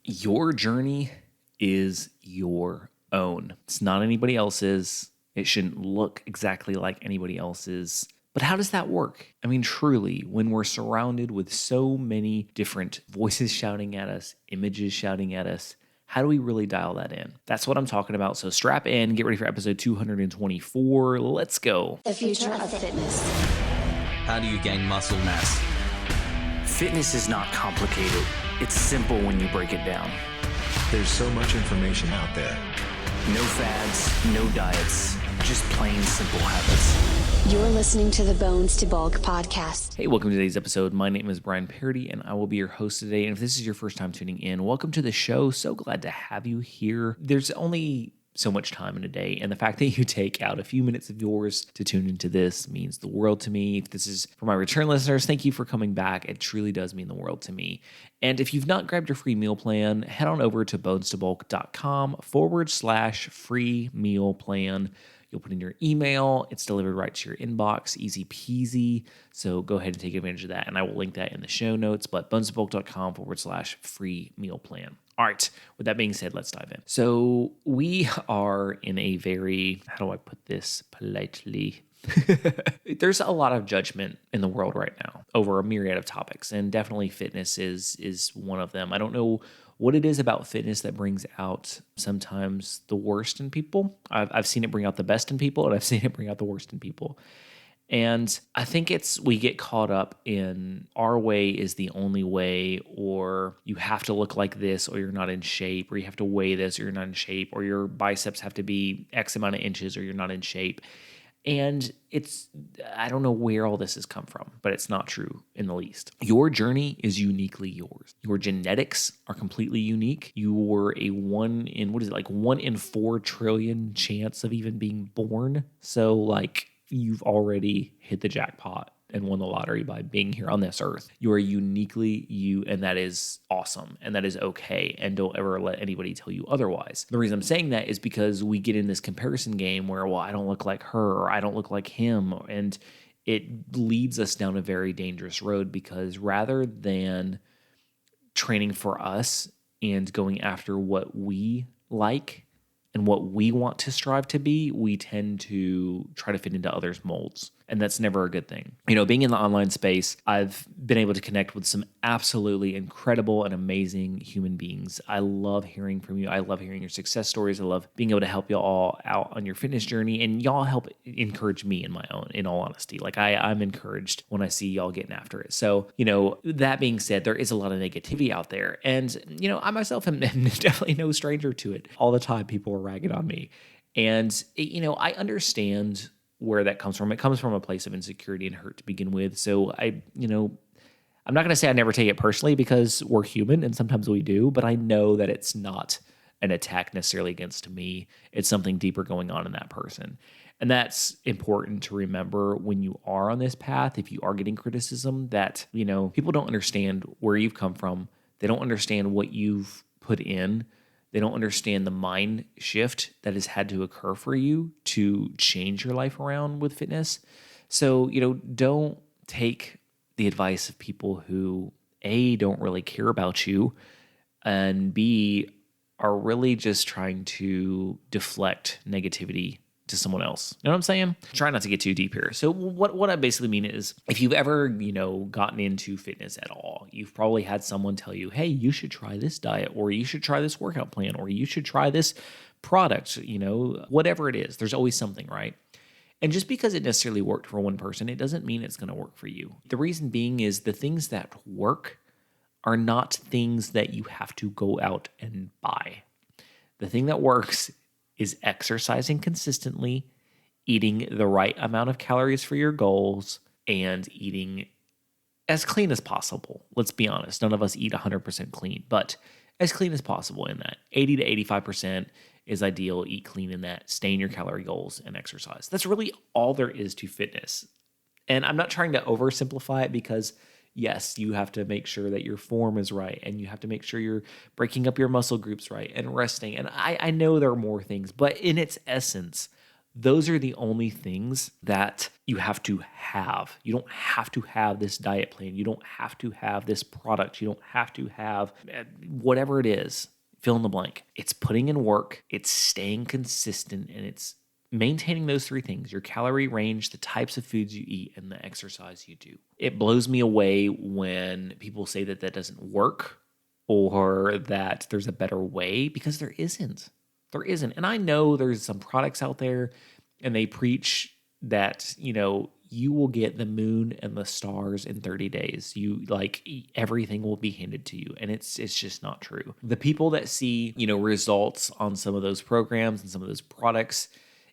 Your journey is your own. It's not anybody else's. It shouldn't look exactly like anybody else's. But how does that work? I mean, truly, when we're surrounded with so many different voices shouting at us, images shouting at us, how do we really dial that in? That's what I'm talking about. So strap in, get ready for episode 224. Let's go. The future of fitness. How do you gain muscle mass? Fitness is not complicated. It's simple when you break it down. There's so much information out there. No fads, no diets, just plain simple habits. You're listening to the Bones to Bulk podcast. Hey, welcome to today's episode. My name is Brian Parody, and I will be your host today. And if this is your first time tuning in, welcome to the show. So glad to have you here. There's only so much time in a day, and the fact that you take out a few minutes of yours to tune into this means the world to me. If this is for my return listeners, thank you for coming back. It truly does mean the world to me. And if you've not grabbed your free meal plan, head on over to bonestobulk.com/free meal plan. You'll put in your email. It's delivered right to your inbox. Easy peasy. So go ahead and take advantage of that. And I will link that in the show notes, but bonestobulk.com/free meal plan. All right. With that being said, let's dive in. So we are in a very, how do I put this politely? There's a lot of judgment in the world right now over a myriad of topics, and definitely fitness is one of them. I don't know what it is about fitness that brings out sometimes the worst in people. I've seen it bring out the best in people, and I've seen it bring out the worst in people. And I think we get caught up in our way is the only way, or you have to look like this, or you're not in shape, or you have to weigh this, or you're not in shape, or your biceps have to be X amount of inches, or you're not in shape. And I don't know where all this has come from, but it's not true in the least. Your journey is uniquely yours. Your genetics are completely unique. You're a 1 in 4 trillion chance of even being born. So you've already hit the jackpot and won the lottery by being here on this earth. You are uniquely you, and that is awesome, and that is okay, and don't ever let anybody tell you otherwise. The reason I'm saying that is because we get in this comparison game where, well, I don't look like her, or I don't look like him, and it leads us down a very dangerous road, because rather than training for us and going after what we like and what we want to strive to be, we tend to try to fit into others' molds. And that's never a good thing. You know, being in the online space, I've been able to connect with some absolutely incredible and amazing human beings. I love hearing from you. I love hearing your success stories. I love being able to help you all out on your fitness journey. And y'all help encourage me in all honesty. I'm encouraged when I see y'all getting after it. So, that being said, there is a lot of negativity out there. And, I myself am definitely no stranger to it. All the time, people are ragging on me. And, I understand where that comes from. It comes from a place of insecurity and hurt to begin with. So I'm not going to say I never take it personally, because we're human and sometimes we do, but I know that it's not an attack necessarily against me. It's something deeper going on in that person. And that's important to remember when you are on this path. If you are getting criticism, that, people don't understand where you've come from. They don't understand what you've put in. They don't understand the mind shift that has had to occur for you to change your life around with fitness. So, don't take the advice of people who, A, don't really care about you, and B, are really just trying to deflect negativity to someone else. You know what I'm saying? Try not to get too deep here. So what I basically mean is, if you've ever, gotten into fitness at all, you've probably had someone tell you, hey, you should try this diet, or you should try this workout plan, or you should try this product, whatever it is. There's always something, right? And just because it necessarily worked for one person, it doesn't mean it's going to work for you. The reason being is the things that work are not things that you have to go out and buy. The thing that works is exercising consistently, eating the right amount of calories for your goals, and eating as clean as possible. Let's be honest. None of us eat 100% clean, but as clean as possible in that. 80 to 85% is ideal. Eat clean in that. Stay in your calorie goals and exercise. That's really all there is to fitness. And I'm not trying to oversimplify it, because yes, you have to make sure that your form is right, and you have to make sure you're breaking up your muscle groups right and resting. And I know there are more things, but in its essence, Those are the only things that you have to have. You don't have to have this diet plan. You don't have to have this product. You don't have to have whatever it is. Fill in the blank. It's putting in work, it's staying consistent, and it's maintaining those three things: your calorie range, the types of foods you eat, and the exercise you do. It blows me away when people say that that doesn't work or that there's a better way, because there isn't. There isn't. And I know there's some products out there and they preach that, you will get the moon and the stars in 30 days. Everything will be handed to you. And it's just not true. The people that see, results on some of those programs and some of those products,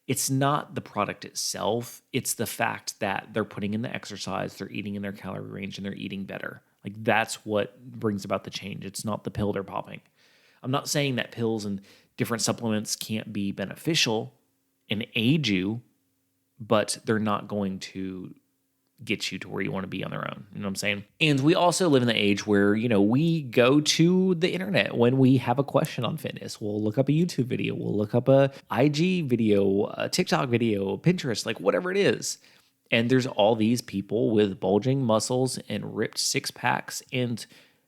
it's not the product itself. It's the fact that they're putting in the exercise, they're eating in their calorie range, and they're eating better. Like, that's what brings about the change. It's not the pill they're popping. I'm not saying that pills and different supplements can't be beneficial and aid you, but they're not going to get you to where you want to be on their own. You know what I'm saying? And we also live in the age where, we go to the internet when we have a question on fitness. We'll look up a YouTube video. We'll look up a IG video, a TikTok video, Pinterest, like whatever it is. And there's all these people with bulging muscles and ripped six packs. And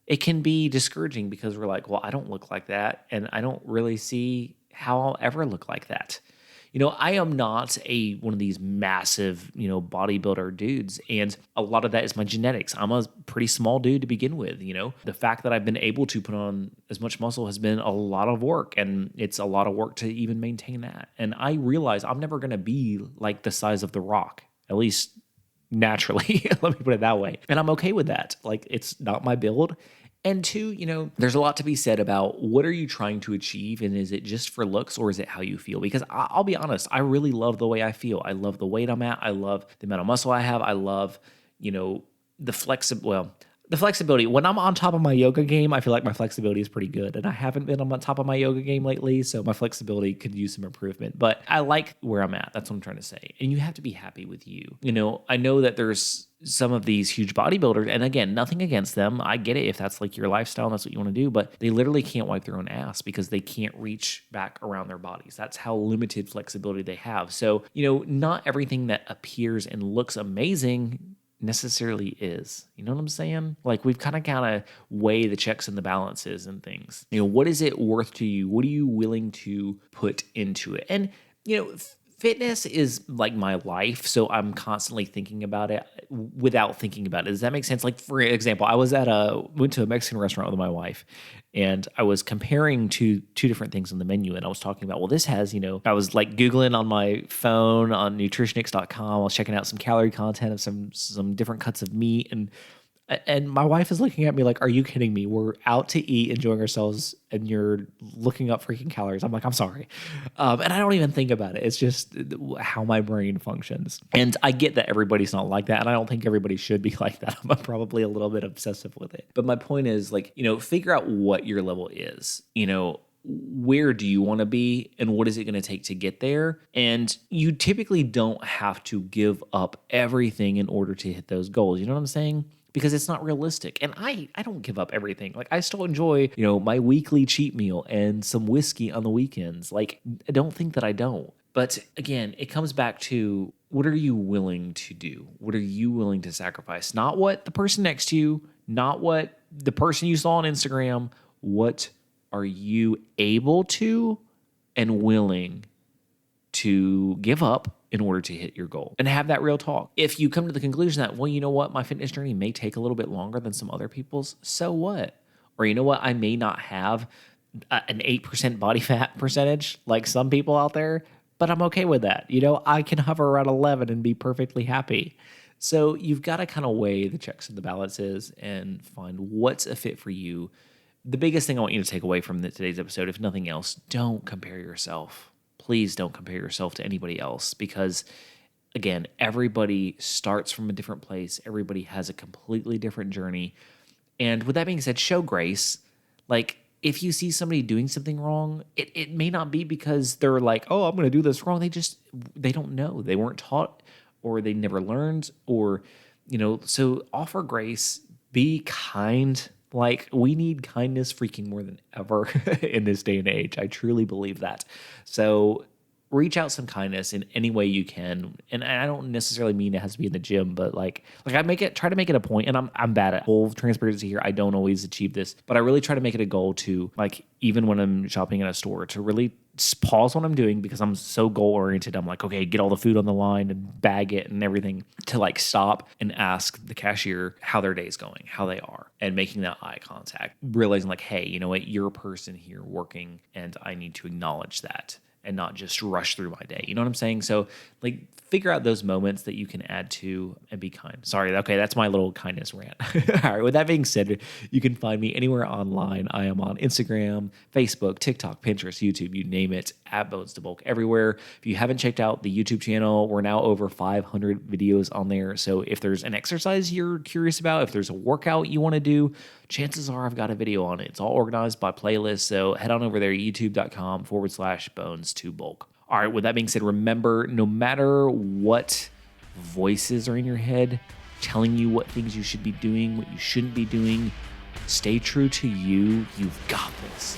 it can be discouraging because we're like, well, I don't look like that. And I don't really see how I'll ever look like that. I am not one of these massive, bodybuilder dudes. And a lot of that is my genetics. I'm a pretty small dude to begin with. The fact that I've been able to put on as much muscle has been a lot of work. And it's a lot of work to even maintain that. And I realize I'm never going to be like the size of The Rock, at least naturally. Let me put it that way. And I'm okay with that. Like, it's not my build. And two, there's a lot to be said about what are you trying to achieve, and is it just for looks, or is it how you feel? Because I'll be honest, I really love the way I feel. I love the weight I'm at. I love the amount of muscle I have. I love, the flexibility. When I'm on top of my yoga game, I feel like my flexibility is pretty good. And I haven't been on top of my yoga game lately, so my flexibility could use some improvement. But I like where I'm at. That's what I'm trying to say. And you have to be happy with you. I know that there's some of these huge bodybuilders, and again, nothing against them. I get it if that's like your lifestyle and that's what you want to do, but they literally can't wipe their own ass because they can't reach back around their bodies. That's how limited flexibility they have. So, not everything that appears and looks amazing necessarily is. You know what I'm saying? Like, we've kind of weigh the checks and the balances and things. What is it worth to you? What are you willing to put into it? And, fitness is like my life, so I'm constantly thinking about it without thinking about it. Does that make sense? Like, for example, I went to a Mexican restaurant with my wife, and I was comparing two different things on the menu, and I was talking about, well, this has, I was like Googling on my phone on nutritionics.com. I was checking out some calorie content of some different cuts of meat, and my wife is looking at me like, are you kidding me? We're out to eat, enjoying ourselves, and you're looking up freaking calories. I'm like, I'm sorry. And I don't even think about it. It's just how my brain functions. And I get that everybody's not like that, and I don't think everybody should be like that. I'm probably a little bit obsessive with it. But my point is, like, figure out what your level is. Where do you want to be, and what is it going to take to get there? And you typically don't have to give up everything in order to hit those goals. You know what I'm saying? Because it's not realistic. And I don't give up everything. Like, I still enjoy, my weekly cheat meal and some whiskey on the weekends. Like, I don't think that I don't. But again, it comes back to, what are you willing to do? What are you willing to sacrifice? Not what the person next to you, not what the person you saw on Instagram. What are you able to and willing to give up in order to hit your goal, and have that real talk? If you come to the conclusion that, well, you know what, my fitness journey may take a little bit longer than some other people's, so what? Or you know what, I may not have an 8% body fat percentage like some people out there, but I'm okay with that. I can hover around 11 and be perfectly happy. So you've got to kind of weigh the checks and the balances and find what's a fit for you. The biggest thing I want you to take away from today's episode, if nothing else, don't compare yourself. Please don't compare yourself to anybody else, because, again, everybody starts from a different place. Everybody has a completely different journey. And with that being said, show grace. Like, if you see somebody doing something wrong, it may not be because they're like, oh, I'm going to do this wrong. They don't know. They weren't taught, or they never learned, or, so offer grace, be kind. Like, we need kindness freaking more than ever in this day and age. I truly believe that. So reach out some kindness in any way you can. And I don't necessarily mean it has to be in the gym, but like I try to make it a point, and I'm bad at full transparency here. I don't always achieve this, but I really try to make it a goal to, like, even when I'm shopping in a store, to really pause what I'm doing, because I'm so goal oriented. I'm like, okay, get all the food on the line and bag it and everything, to like stop and ask the cashier how their day's going, how they are, and making that eye contact, realizing like, hey, you know what, you're a person here working, and I need to acknowledge that and not just rush through my day. You know what I'm saying? So like, figure out those moments that you can add to and be kind. Sorry, okay, that's my little kindness rant. All right, with that being said, you can find me anywhere online. I am on Instagram, Facebook, TikTok, Pinterest, YouTube, you name it, at Bones to Bulk, everywhere. If you haven't checked out the YouTube channel, we're now over 500 videos on there. So if there's an exercise you're curious about, if there's a workout you want to do, chances are I've got a video on it. It's all organized by playlist. So head on over there, youtube.com/Bones to Bulk. All right, with that being said, remember, no matter what voices are in your head telling you what things you should be doing, what you shouldn't be doing, stay true to you. You've got this.